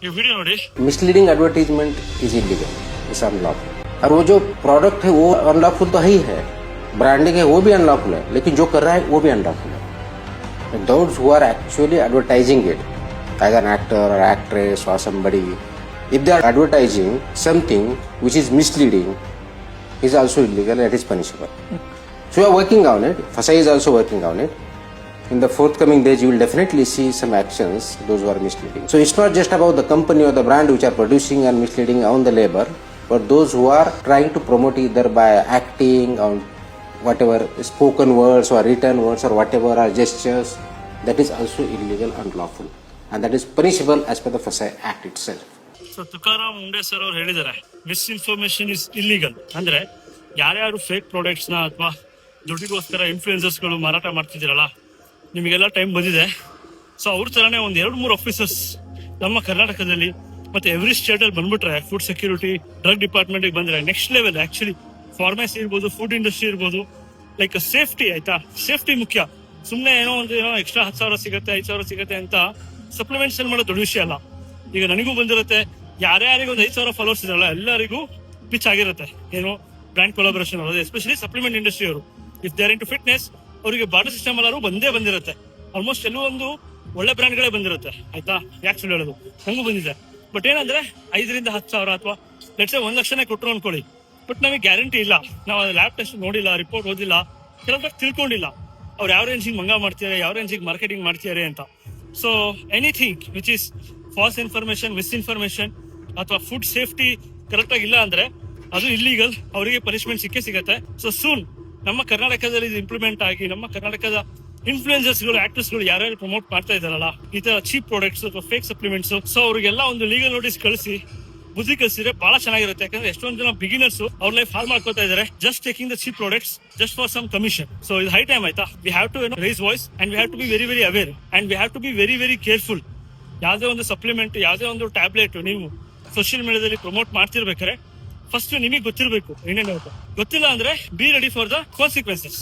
ये वीडियो ನೋಡಿ. Misleading advertisement is illegal, it's unlawful. और वो जो प्रोडक्ट है वो अनलॉफुल तो ही है, ब्रांडिंग है वो भी अनलॉफुल है, लेकिन जो कर रहा है वो भी अनलॉफुल है। Those who are actually advertising it as an actor और एक्ट्रेस और somebody, if they are advertising something which is misleading, is also illegal and it is punishable. So we are working on it. FSSAI is also working on it. In the forthcoming days, you will definitely see some actions, those who are misleading. So it's not just about the company or the brand which are producing and misleading on the labor, but those who are trying to promote either by acting on whatever spoken words or written words or whatever are gestures, that is also illegal and lawful. And that is punishable as per the FSSAI Act itself. So Tukaram Munde sir ಅವ್ರು ಹೇಳಿದ್ದಾರೆ misinformation is illegal. ಅಂದ್ರೆ ಯಾರ್ಯಾರು fake products ನ ಅಥವಾ ದುಡ್ಡಿಗೋಸ್ಕರ ಇನ್ಫ್ಲೂಯೆನ್ಸರ್ಸ್ಗಳು ಮಾರಾಟ ಮಾಡ್ತಿದ್ದೀರಲ್ಲ, ನಿಮಗೆಲ್ಲ time ಬಂದಿದೆ. So ಅವ್ರ ತರಾನೇ ಒಂದ್ 2-3 ಆಫೀಸರ್ಸ್ ನಮ್ಮ ಕರ್ನಾಟಕದಲ್ಲಿ ಮತ್ತೆ ಎವ್ರಿ ಸ್ಟೇಟ್ ಅಲ್ಲಿ ಬಂದ್ಬಿಟ್ರೆ, ಫುಡ್ ಸೆಕ್ಯೂರಿಟಿ ಡ್ರಗ್ ಡಿಪಾರ್ಟ್ಮೆಂಟ್ ಬಂದ್ರೆ ನೆಕ್ಸ್ಟ್ ಲೆವೆಲ್. ಆಕ್ಚುಲಿ ಫಾರ್ಮಸಿ ಇರ್ಬೋದು, ಫುಡ್ ಇಂಡಸ್ಟ್ರಿ ಇರ್ಬೋದು, ಲೈಕ್ ಸೇಫ್ಟಿ. ಆಯ್ತಾ, ಸೇಫ್ಟಿ ಮುಖ್ಯ. ಸುಮ್ನೆ ಏನೋ ಎಕ್ಸ್ಟ್ರಾ 10,000 ಸಿಗುತ್ತೆ, 5,000 ಸಿಗುತ್ತೆ ಅಂತ ಸಪ್ಲಿಮೆಂಟ್ಸ್ ಮಾಡೋ ದೊಡ್ಡ ವಿಷಯ ಅಲ್ಲ. ಈಗ ನನಗೂ ಬಂದಿರುತ್ತೆ, ಯಾರ್ಯಾರಿಗೂ ಒಂದು 5,000 ಫಾಲೋವರ್ಸ್ ಇರಲ್ಲ, ಎಲ್ಲರಿಗೂ ಪಿಚ್ ಆಗಿರುತ್ತೆ ಏನು ಬ್ರ್ಯಾಂಡ್ ಕೊಲಾಬರೇಷನ್ ಅವರದು, ಎಸ್ಪೆಷಲಿ ಸಪ್ಲಿಮೆಂಟ್ ಇಂಡಸ್ಟ್ರಿ ಅವರು. If they are into fitness, ಅವರಿಗೆ ಬಾಟರ್ ಸಿಸ್ಟಮ್ ಎಲ್ಲರೂ ಬಂದಿರುತ್ತೆ. ಆಲ್ಮೋಸ್ಟ್ ಎಲ್ಲೂ ಒಂದು ಒಳ್ಳೆ ಬ್ರ್ಯಾಂಡ್ಗಳೇ ಬಂದಿರುತ್ತೆ. ಆಯ್ತಾ, ಯಾಕೆ ಸುಳ್ಳು ಹೇಳೋದು, ನಂಗೂ ಬಂದಿದೆ. ಬಟ್ ಏನಂದ್ರೆ 5,000 to 10,000 ಅಥವಾ ಲೆಟ್ಸ್ 1 ಲಕ್ಷನೇ ಕೊಟ್ಟರು ಅನ್ಕೊಳ್ಳಿ. ಬಟ್ ನಮಗೆ ಗ್ಯಾರಂಟಿ ಇಲ್ಲ, ನಾವು ಅದು ಲ್ಯಾಬ್ ಟೆಸ್ಟ್ ನೋಡಿಲ್ಲ, ರಿಪೋರ್ಟ್ ಓದಿಲ್ಲ, ಕೆಲವೊಂದು ತಿಳ್ಕೊಂಡಿಲ್ಲ ಅವ್ರು ಯಾವ ರೇಂಜಿಗೆ ಮಂಗ ಮಾಡ್ತಿದ್ದಾರೆ, ಯಾವ ರೇಂಜಿಗೆ ಮಾರ್ಕೆಟಿಂಗ್ ಮಾಡ್ತಿದ್ದಾರೆ ಅಂತ. So anything which is false information, misinformation ಅಥವಾ ಫುಡ್ ಸೇಫ್ಟಿ ಕರೆಕ್ಟ್ ಆಗಿಲ್ಲ ಅಂದ್ರೆ ಅದು ಇಲ್ಲಿಗಲ್, ಅವರಿಗೆ ಪನಿಷ್ಮೆಂಟ್ ಸಿಗುತ್ತೆ. ಸೊ ಸೂನ್ ನಮ್ಮ ಕರ್ನಾಟಕದಲ್ಲಿ ಇದು ಇಂಪ್ಲಿಮೆಂಟ್ ಆಗಿ ನಮ್ಮ ಕರ್ನಾಟಕದ ಇನ್ಫ್ಲೂಯೆನ್ಸರ್ಸ್ಗಳು, ಆಕ್ಟರ್ಸ್ಗಳು ಯಾರ್ಯಾರು ಪ್ರಮೋಟ್ ಮಾಡ್ತಾ ಇದಾರಲ್ಲ ಈ ತರ ಚೀಪ್ ಪ್ರಾಡಕ್ಟ್ಸ್ ಅಥವಾ ಫೇಕ್ ಸಪ್ಲಿಮೆಂಟ್ಸ್, ಸೊ ಅವ್ರಿಗೆಲ್ಲ ಒಂದು ಲೀಗಲ್ ನೋಟಿಸ್ ಕಳಿಸಿ ಬುದ್ಧಿ ಕಲಿಸಿದ್ರೆ ಬಹಳ ಚೆನ್ನಾಗಿರುತ್ತೆ. ಯಾಕಂದ್ರೆ ಎಷ್ಟೊಂದು ಜನ ಬಿಗಿನರ್ಸ್ ಅವ್ರ ಲೈಫ್ ಹಾಳು ಮಾಡ್ಕೊತಾ ಇದಾರೆ just taking the cheap products just for some commission. So ಇದು ಹೈ ಟೈಮ್. ಆಯ್ತಾ, we have to raise voice and we have to be very very aware and we have to be very very careful. ಯಾವುದೇ ಒಂದು supplement, ಯಾವುದೇ ಒಂದು tablet ನೀವು social ಮೀಡಿಯಾದಲ್ಲಿ promote ಮಾಡ್ತಿರ್ಬೇಕಾದ್ರೆ first ನಿಮಗೆ ಗೊತ್ತಿರಬೇಕು ಏನೇನು. ಗೊತ್ತಿಲ್ಲ ಅಂದ್ರೆ be ready for the consequences.